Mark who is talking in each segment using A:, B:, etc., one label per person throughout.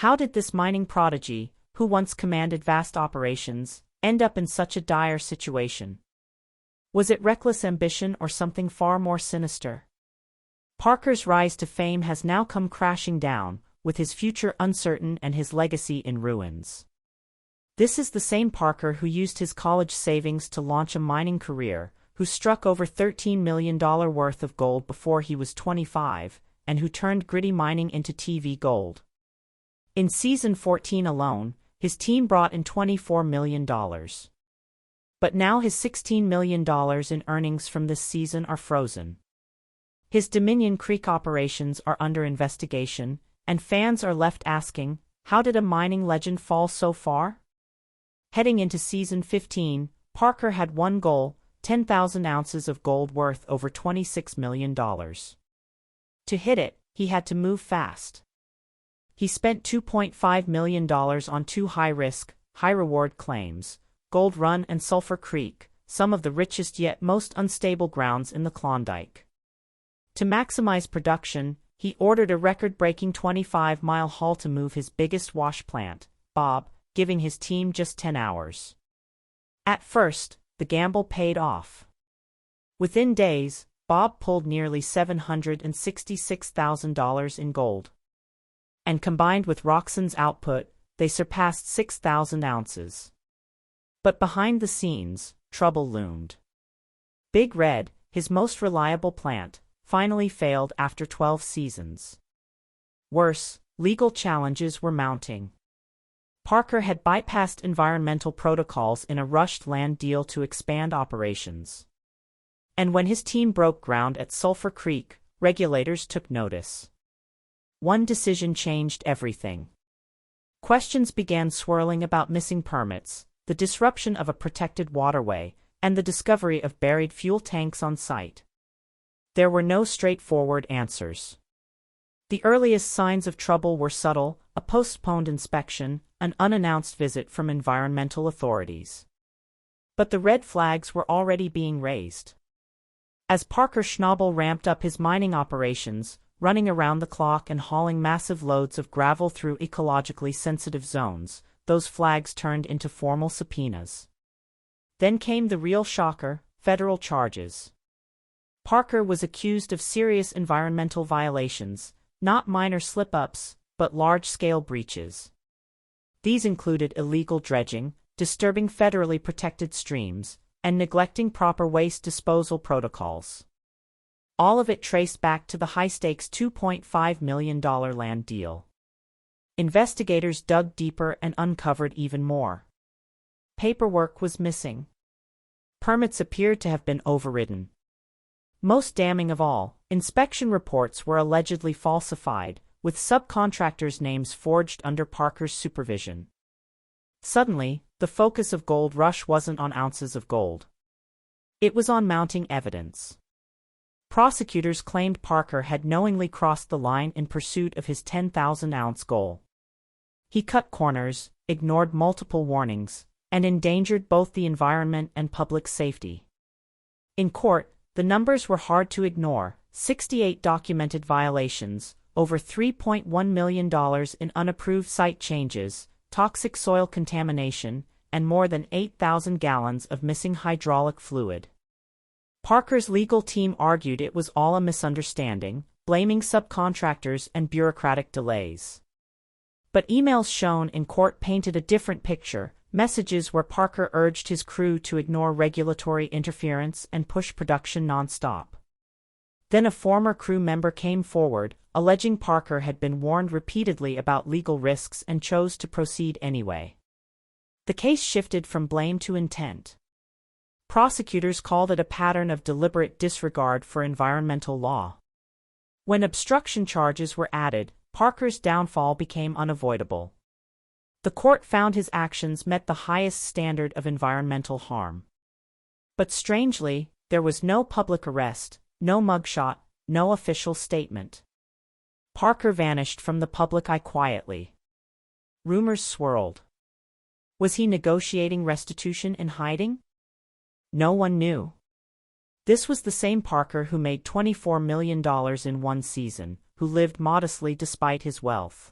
A: How did this mining prodigy, who once commanded vast operations, end up in such a dire situation? Was it reckless ambition or something far more sinister? Parker's rise to fame has now come crashing down, with his future uncertain and his legacy in ruins. This is the same Parker who used his college savings to launch a mining career, who struck over $13 million worth of gold before he was 25, and who turned gritty mining into TV gold. In season 14 alone, his team brought in $24 million. But now his $16 million in earnings from this season are frozen. His Dominion Creek operations are under investigation, and fans are left asking, how did a mining legend fall so far? Heading into season 15, Parker had one goal: 10,000 ounces of gold worth over $26 million. To hit it, he had to move fast. He spent $2.5 million on two high-risk, high-reward claims, Gold Run and Sulphur Creek, some of the richest yet most unstable grounds in the Klondike. To maximize production, he ordered a record-breaking 25-mile haul to move his biggest wash plant, Bob, giving his team just 10 hours. At first, the gamble paid off. Within days, Bob pulled nearly $766,000 in gold. And combined with Roxanne's output, they surpassed 6,000 ounces. But behind the scenes, trouble loomed. Big Red, his most reliable plant, finally failed after 12 seasons. Worse, legal challenges were mounting. Parker had bypassed environmental protocols in a rushed land deal to expand operations. And when his team broke ground at Sulphur Creek, regulators took notice. One decision changed everything. Questions began swirling about missing permits, the disruption of a protected waterway, and the discovery of buried fuel tanks on site. There were no straightforward answers. The earliest signs of trouble were subtle: a postponed inspection, an unannounced visit from environmental authorities. But the red flags were already being raised. As Parker Schnabel ramped up his mining operations, running around the clock and hauling massive loads of gravel through ecologically sensitive zones, those flags turned into formal subpoenas. Then came the real shocker: federal charges. Parker was accused of serious environmental violations, not minor slip-ups, but large-scale breaches. These included illegal dredging, disturbing federally protected streams, and neglecting proper waste disposal protocols. All of it traced back to the high-stakes $2.5 million land deal. Investigators dug deeper and uncovered even more. Paperwork was missing. Permits appeared to have been overridden. Most damning of all, inspection reports were allegedly falsified, with subcontractors' names forged under Parker's supervision. Suddenly, the focus of Gold Rush wasn't on ounces of gold. It was on mounting evidence. Prosecutors claimed Parker had knowingly crossed the line in pursuit of his 10,000-ounce goal. He cut corners, ignored multiple warnings, and endangered both the environment and public safety. In court, the numbers were hard to ignore: 68 documented violations, over $3.1 million in unapproved site changes, toxic soil contamination, and more than 8,000 gallons of missing hydraulic fluid. Parker's legal team argued it was all a misunderstanding, blaming subcontractors and bureaucratic delays. But emails shown in court painted a different picture: messages where Parker urged his crew to ignore regulatory interference and push production nonstop. Then a former crew member came forward, alleging Parker had been warned repeatedly about legal risks and chose to proceed anyway. The case shifted from blame to intent. Prosecutors called it a pattern of deliberate disregard for environmental law. When obstruction charges were added, Parker's downfall became unavoidable. The court found his actions met the highest standard of environmental harm. But strangely, there was no public arrest, no mugshot, no official statement. Parker vanished from the public eye quietly. Rumors swirled. Was he negotiating restitution in hiding? No one knew. This was the same Parker who made $24 million in one season, who lived modestly despite his wealth.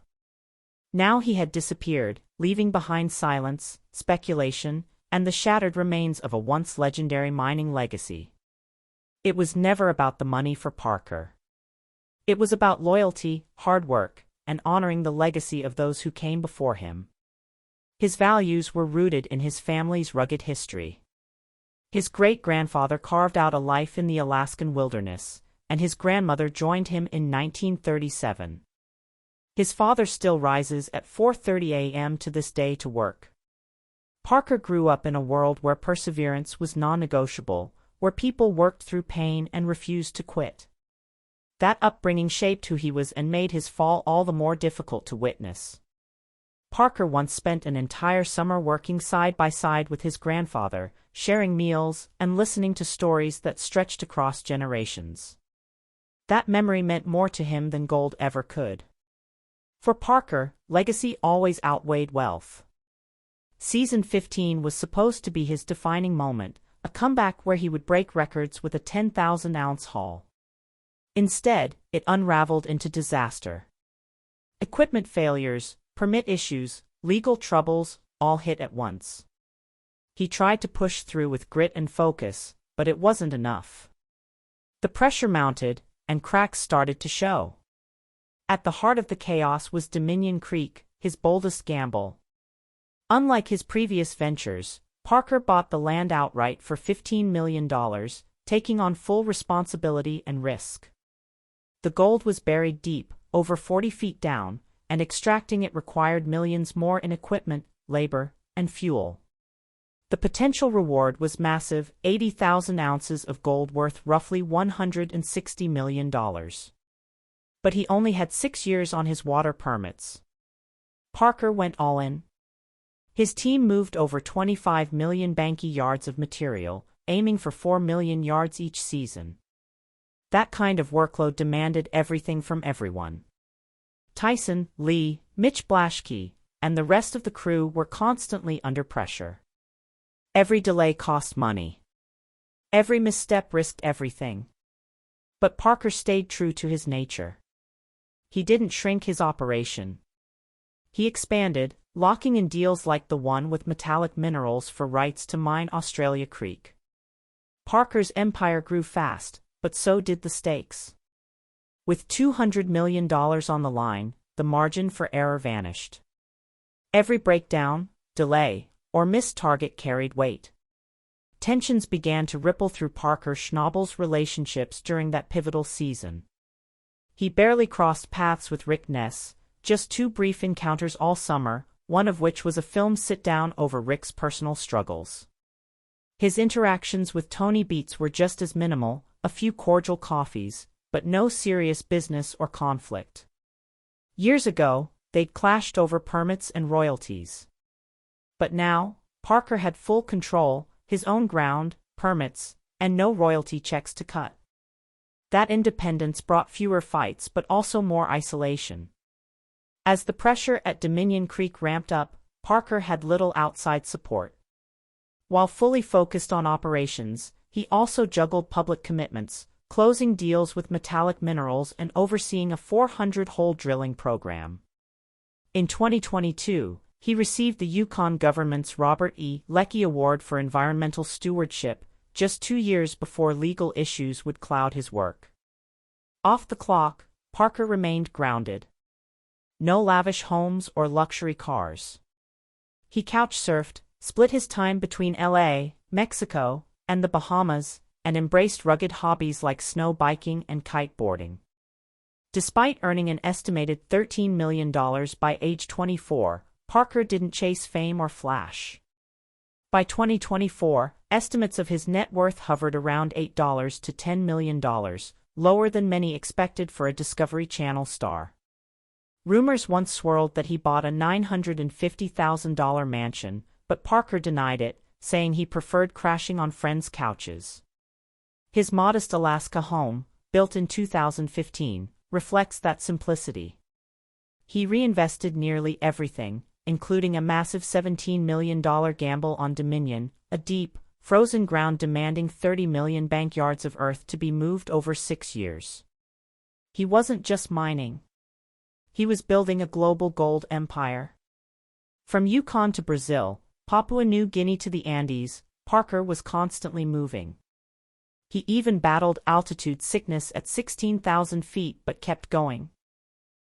A: Now he had disappeared, leaving behind silence, speculation, and the shattered remains of a once legendary mining legacy. It was never about the money for Parker. It was about loyalty, hard work, and honoring the legacy of those who came before him. His values were rooted in his family's rugged history. His great-grandfather carved out a life in the Alaskan wilderness, and his grandmother joined him in 1937. His father still rises at 4:30 a.m. to this day to work. Parker grew up in a world where perseverance was non-negotiable, where people worked through pain and refused to quit. That upbringing shaped who he was and made his fall all the more difficult to witness. Parker once spent an entire summer working side by side with his grandfather, sharing meals and listening to stories that stretched across generations. That memory meant more to him than gold ever could. For Parker, legacy always outweighed wealth. Season 15 was supposed to be his defining moment, a comeback where he would break records with a 10,000-ounce haul. Instead, it unraveled into disaster. Equipment failures, permit issues, legal troubles, all hit at once. He tried to push through with grit and focus, but it wasn't enough. The pressure mounted, and cracks started to show. At the heart of the chaos was Dominion Creek, his boldest gamble. Unlike his previous ventures, Parker bought the land outright for $15 million, taking on full responsibility and risk. The gold was buried deep, over 40 feet down, and extracting it required millions more in equipment, labor, and fuel. The potential reward was massive, 80,000 ounces of gold worth roughly $160 million. But he only had 6 years on his water permits. Parker went all in. His team moved over 25 million Banky yards of material, aiming for 4 million yards each season. That kind of workload demanded everything from everyone. Tyson, Lee, Mitch Blaschke, and the rest of the crew were constantly under pressure. Every delay cost money. Every misstep risked everything. But Parker stayed true to his nature. He didn't shrink his operation. He expanded, locking in deals like the one with Metallic Minerals for rights to mine Australia Creek. Parker's empire grew fast, but so did the stakes. With $200 million on the line, the margin for error vanished. Every breakdown, delay, or missed target carried weight. Tensions began to ripple through Parker-Schnabel's relationships during that pivotal season. He barely crossed paths with Rick Ness, just 2 brief encounters all summer, one of which was a film sit-down over Rick's personal struggles. His interactions with Tony Beets were just as minimal, a few cordial coffees, but no serious business or conflict. Years ago, they'd clashed over permits and royalties. But now, Parker had full control, his own ground, permits, and no royalty checks to cut. That independence brought fewer fights but also more isolation. As the pressure at Dominion Creek ramped up, Parker had little outside support. While fully focused on operations, he also juggled public commitments, closing deals with Metallic Minerals and overseeing a 400-hole drilling program. In 2022, he received the Yukon government's Robert E. Leckie Award for Environmental Stewardship, just 2 years before legal issues would cloud his work. Off the clock, Parker remained grounded. No lavish homes or luxury cars. He couch-surfed, split his time between LA, Mexico, and the Bahamas, and embraced rugged hobbies like snow biking and kiteboarding. Despite earning an estimated $13 million by age 24, Parker didn't chase fame or flash. By 2024, estimates of his net worth hovered around $8 to $10 million, lower than many expected for a Discovery Channel star. Rumors once swirled that he bought a $950,000 mansion, but Parker denied it, saying he preferred crashing on friends' couches. His modest Alaska home, built in 2015, reflects that simplicity. He reinvested nearly everything, including a massive $17 million gamble on Dominion, a deep, frozen ground demanding 30 million bank yards of earth to be moved over 6 years. He wasn't just mining. He was building a global gold empire. From Yukon to Brazil, Papua New Guinea to the Andes, Parker was constantly moving. He even battled altitude sickness at 16,000 feet but kept going.